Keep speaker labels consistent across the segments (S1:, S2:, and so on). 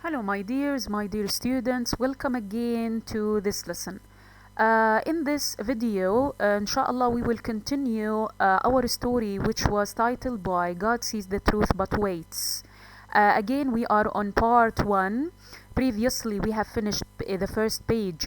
S1: Hello, my dear students. Welcome again to this lesson. In this video, inshallah, we will continue our story, which was titled by God Sees the Truth But Waits. Again, we are on part 1. Previously, we have finished the first page,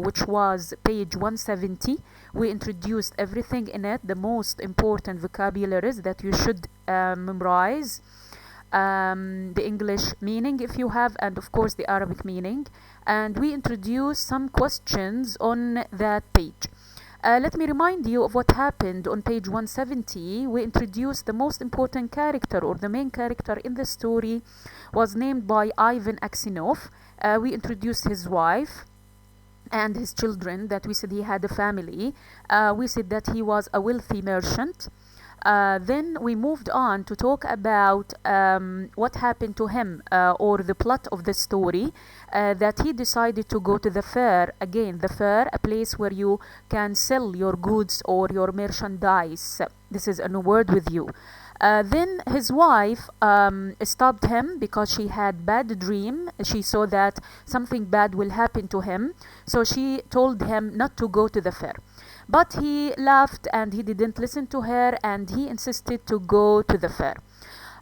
S1: which was page 170. We introduced everything in it, the most important vocabularies that you should memorize. The English meaning if you have, and of course the Arabic meaning, and we introduce some questions on that page. Let me remind you of what happened on page 170. We introduced the most important character, or the main character in the story was named by Ivan Aksenov. We introduced his wife and his children, that we said he had a family. We said that he was a wealthy merchant. Then we moved on to talk about what happened to him, or the plot of the story, that he decided to go to the fair. Again, the fair, a place where you can sell your goods or your merchandise. This is a new word with you. Then his wife stopped him because she had bad dream. She saw that something bad will happen to him. So she told him not to go to the fair. But he laughed and he didn't listen to her, and he insisted to go to the fair.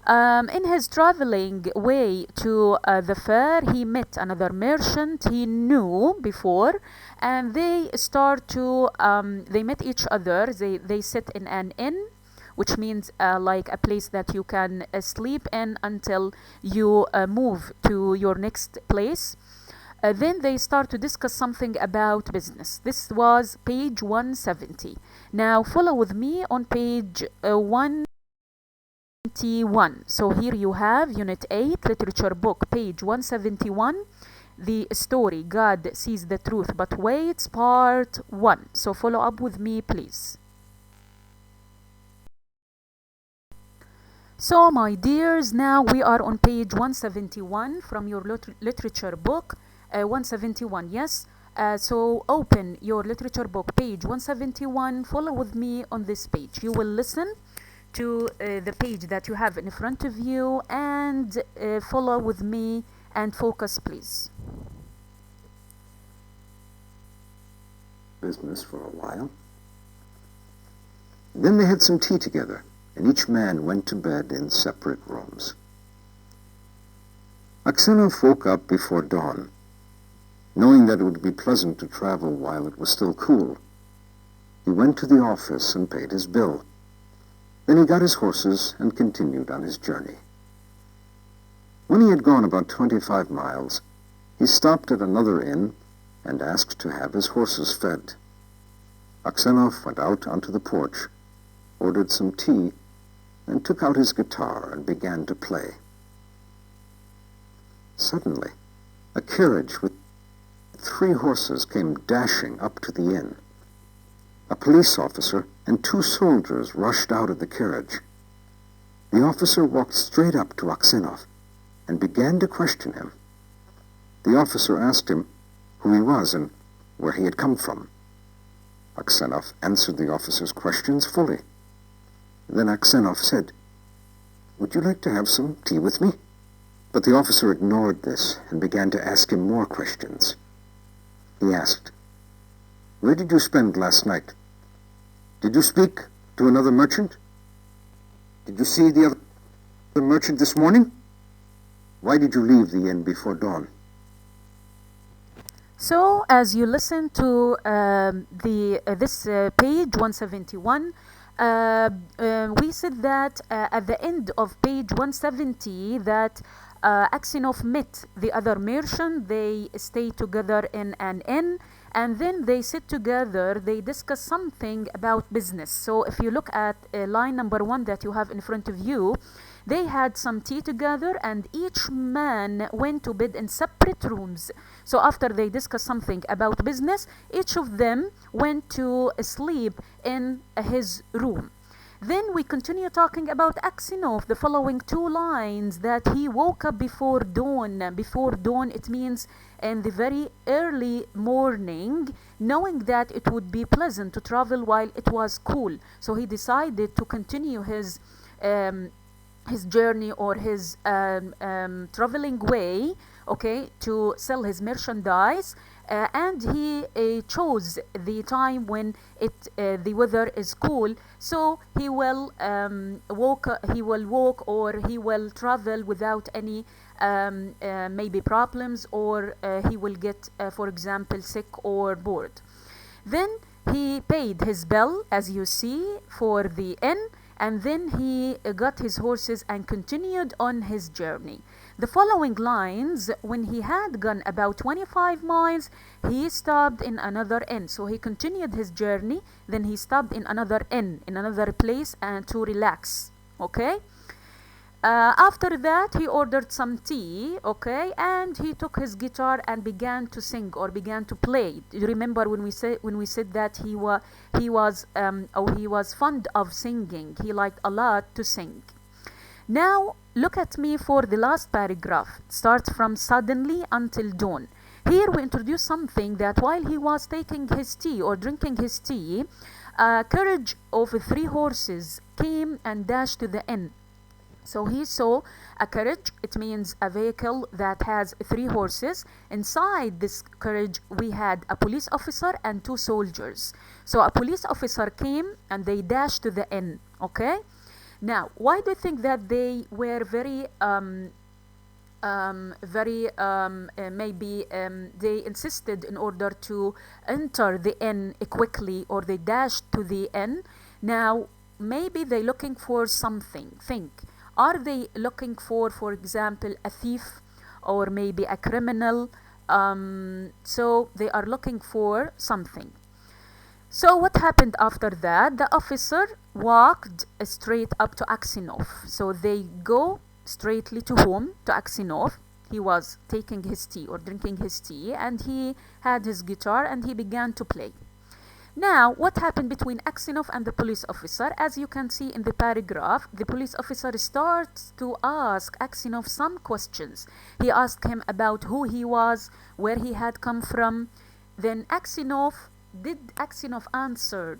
S1: In his traveling way to the fair, he met another merchant he knew before, and they they met each other. They sit in an inn, which means like a place that you can sleep in until you move to your next place. Then they start to discuss something about business. This was page 170. Now follow with me on page 171. So here you have Unit 8, Literature Book, page 171. The story, God Sees the Truth But Waits, part 1. So follow up with me, please. So my dears, now we are on page 171 from your literature book. 171, yes. So open your literature book, page 171. Follow with me on this page. You will listen to the page that you have in front of you, and follow with me and focus, please.
S2: Business for a while. Then they had some tea together, and each man went to bed in separate rooms. Aksenov woke up before dawn, knowing that it would be pleasant to travel while it was still cool. He went to the office and paid his bill. Then he got his horses and continued on his journey. When he had gone about 25 miles, he stopped at another inn and asked to have his horses fed. Aksenov went out onto the porch, ordered some tea, and took out his guitar and began to play. Suddenly, a carriage with 3 horses came dashing up to the inn. A police officer and 2 soldiers rushed out of the carriage. The officer walked straight up to Aksenov and began to question him. The officer asked him who he was and where he had come from. Aksenov answered the officer's questions fully. Then Aksenov said, "Would you like to have some tea with me?" But the officer ignored this and began to ask him more questions. He asked, "Where did you spend last night? Did you speak to another merchant? Did you see the other merchant this morning? Why did you leave the inn before dawn?"
S1: So as you listen to this page 171, we said that at the end of page 170 that Aksenov met the other merchant. They stay together in an inn, and then they sit together. They discuss something about business. So if you look at line number 1 that you have in front of you, they had some tea together, and each man went to bed in separate rooms. So after they discussed something about business, each of them went to sleep in his room. Then we continue talking about Aksenov, the following 2 lines, that he woke up before dawn. Before dawn, it means in the very early morning, knowing that it would be pleasant to travel while it was cool. So he decided to continue his journey or his traveling way, okay, to sell his merchandise, and he chose the time when the weather is cool, so he will walk or he will travel without any maybe problems, or he will get for example sick or bored. Then he paid his bill, as you see, for the inn, and then he got his horses and continued on his journey. The following lines: when he had gone about 25 miles, he stopped in another inn. So he continued his journey, then he stopped in another inn, in another place, and to relax. Okay? After that, he ordered some tea, okay, and he took his guitar and began to sing or began to play. You remember when we said that he was fond of singing. He liked a lot to sing. Now look at me for the last paragraph. It starts from suddenly until dawn. Here we introduce something that while he was taking his tea or drinking his tea, a carriage of 3 horses came and dashed to the inn. So he saw a carriage. It means a vehicle that has 3 horses. Inside this carriage we had a police officer and 2 soldiers. So a police officer came and they dashed to the inn. Okay? Now, why do you think that they were they insisted in order to enter the inn quickly, or they dashed to the inn? Now, maybe they're looking for something. Think. Are they looking for example, a thief or maybe a criminal? So they are looking for something. So what happened after that? The officer walked straight up to Aksenov. So they go straightly to whom? To Aksenov. He was taking his tea or drinking his tea, and he had his guitar and he began to play. Now, what happened between Aksenov and the police officer? As you can see in the paragraph, the police officer starts to ask Aksenov some questions. He asked him about who he was, where he had come from. Then did Aksenov answer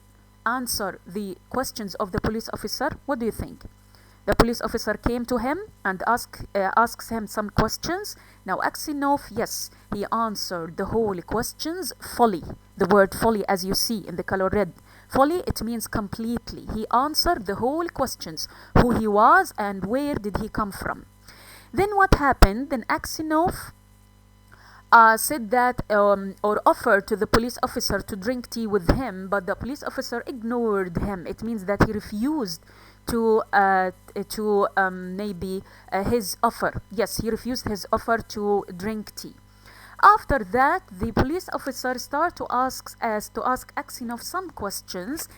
S1: the questions of the police officer? What do you think? The police officer came to him and asks him some questions. Now Aksenov, yes, he answered the whole questions fully. The word fully, as you see in the color red. Fully, it means completely. He answered the whole questions. Who he was and where did he come from. Then what happened? Then Aksenov said that or offered to the police officer to drink tea with him, but the police officer ignored him. It means that he refused to his offer. Yes, he refused his offer to drink tea. After that, the police officer started to ask Aksenov some questions.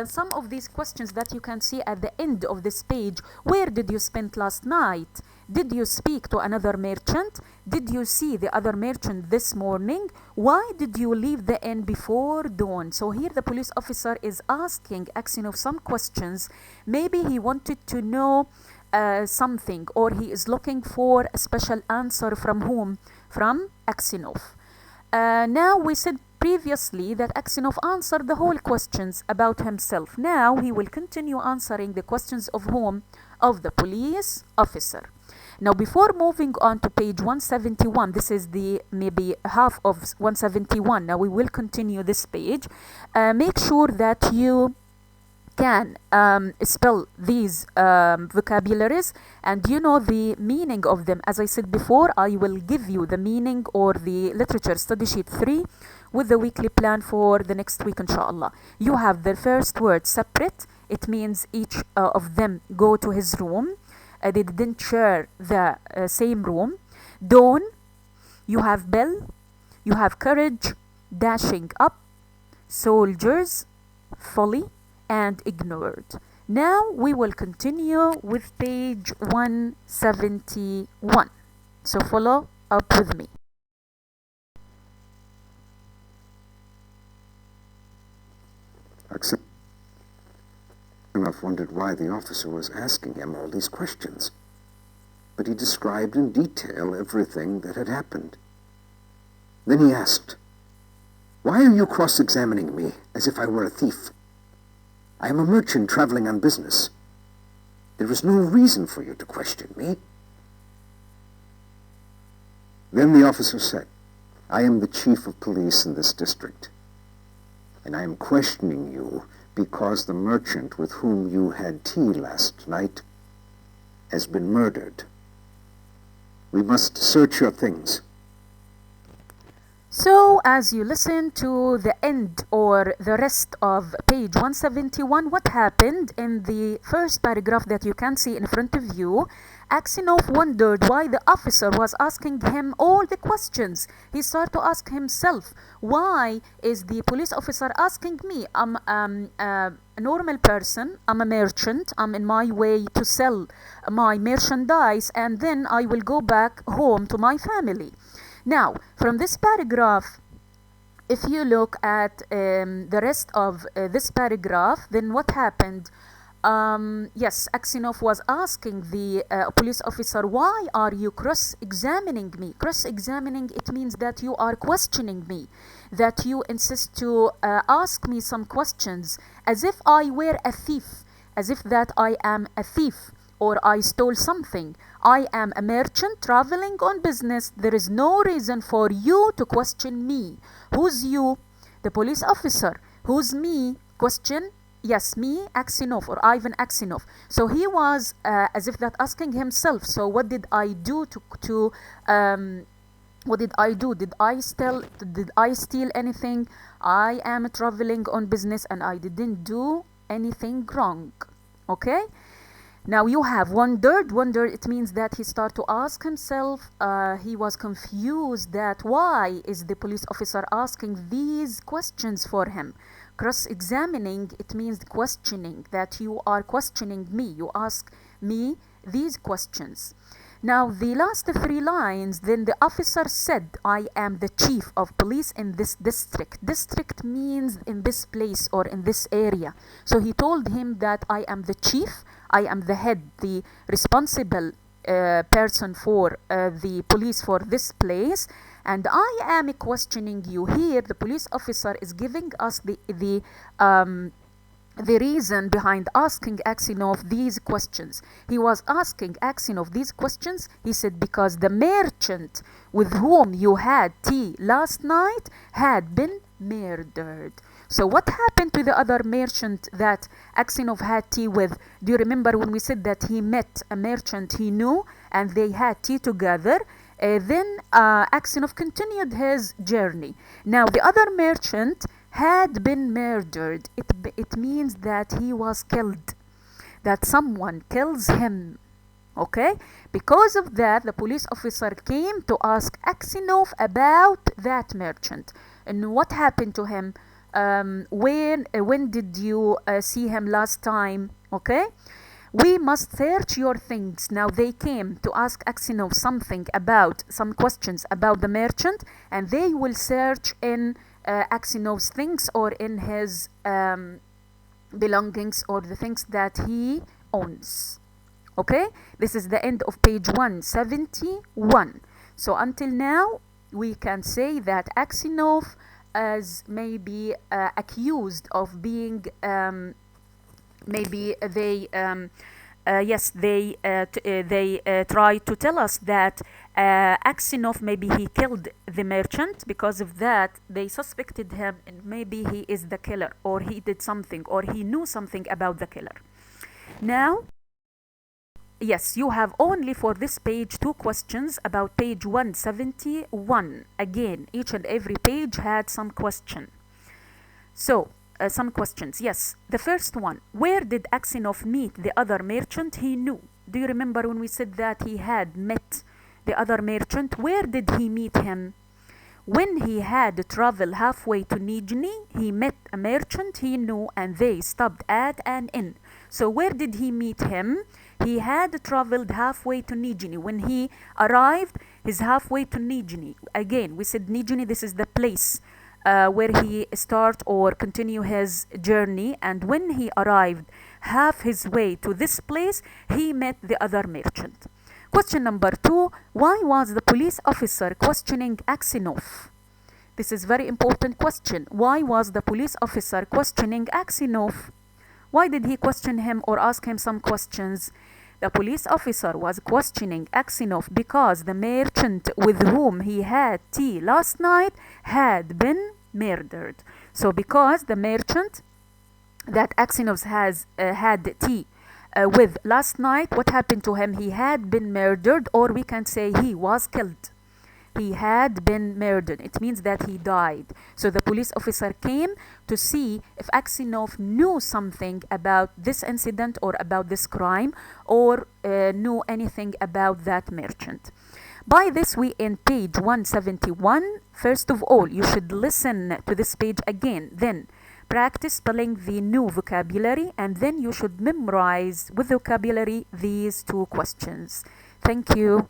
S1: Some of these questions that you can see at the end of this page. Where did you spend last night? Did you speak to another merchant? Did you see the other merchant this morning? Why did you leave the inn before dawn? So here the police officer is asking Aksenov some questions. Maybe he wanted to know something, or he is looking for a special answer from whom? From Aksenov. Now we said previously that Aksenov answered the whole questions about himself. Now he will continue answering the questions of whom? Of the police officer. Now before moving on to page 171, this is the maybe half of 171. Now we will continue this page. Make sure that you can spell these vocabularies and you know the meaning of them. As I said before, I will give you the meaning or the literature study sheet 3 with the weekly plan for the next week, inshallah. You have the first word separate. It means each of them go to his room. They didn't share the same room. Dawn, you have bell, you have courage, dashing up, soldiers, folly, and ignored. Now we will continue with page 171. So follow up with me.
S2: Aksenov wondered why the officer was asking him all these questions, but he described in detail everything that had happened. Then he asked, "Why are you cross-examining me as if I were a thief? I am a merchant traveling on business. There is no reason for you to question me. Then the officer said, I am the chief of police in this district, and I am questioning you because the merchant with whom you had tea last night has been murdered. We must search your things.
S1: So, as you listen to the end or the rest of page 171, what happened in the first paragraph that you can see in front of you, Aksenov wondered why the officer was asking him all the questions. He started to ask himself, why is the police officer asking me? I'm a normal person, I'm a merchant, I'm in my way to sell my merchandise, and then I will go back home to my family. Now, from this paragraph, if you look at the rest of this paragraph, then what happened? Yes, Aksenov was asking the police officer, why are you cross-examining me? Cross-examining, it means that you are questioning me, that you insist to ask me some questions as if I were a thief, as if that I am a thief or I stole something. I am a merchant traveling on business. There is no reason for you to question me. Who's you? The police officer. Who's me? Question. Yes, me, Aksenov, or Ivan Aksenov. So he was as if that asking himself, so what did I do what did I do? Did I steal anything? I am traveling on business and I didn't do anything wrong. Okay? Now you have wondered. It means that he started to ask himself, he was confused that why is the police officer asking these questions for him. Cross-examining, it means questioning, that you are questioning me. You ask me these questions. Now the last three lines, then the officer said, I am the chief of police in this district. District means in this place or in this area. So he told him that I am the chief, I am the head, the responsible person for the police for this place, and I am questioning you. Here the police officer is giving us the reason behind asking Aksenov these questions. He was asking Aksenov these questions, he said, because the merchant with whom you had tea last night had been murdered. So what happened to the other merchant that Aksenov had tea with? Do you remember when we said that he met a merchant he knew and they had tea together? Then Aksenov continued his journey. Now the other merchant had been murdered. It means that he was killed, that someone kills him. Okay? Because of that, the police officer came to ask Aksenov about that merchant and what happened to him. When did you see him last time? Okay? We must search your things. Now they came to ask Aksenov some questions about the merchant, and they will search in Aksenov's things or in his belongings or the things that he owns. Okay? This is the end of page 171. So until now, we can say that Aksenov as maybe accused of being maybe they try to tell us that Aksenov maybe he killed the merchant. Because of that they suspected him and maybe he is the killer or he did something or he knew something about the killer. Now yes, you have only for this page two questions about page 171. Again, each and every page had some question. So, some questions. Yes, the first one. Where did Aksenov meet the other merchant he knew? Do you remember when we said that he had met the other merchant? Where did he meet him? When he had traveled halfway to Nijni, he met a merchant he knew and they stopped at an inn. So where did he meet him? He had traveled halfway to Nijni. When he arrived, he's halfway to Nijni. Again, we said Nijni, this is the place where he start or continue his journey. And when he arrived half his way to this place, he met the other merchant. Question number 2. Why was the police officer questioning Aksenov? This is very important question. Why was the police officer questioning Aksenov? Why did he question him or ask him some questions? The police officer was questioning Aksenov because the merchant with whom he had tea last night had been murdered. So because the merchant that Aksenov has had tea with last night, what happened to him? He had been murdered, or we can say he was killed. He had been murdered. It means that he died. So the police officer came to see if Aksenov knew something about this incident or about this crime, or knew anything about that merchant. By this, we end page 171. First of all, you should listen to this page again. Then practice spelling the new vocabulary, and then you should memorize with vocabulary these two questions. Thank you.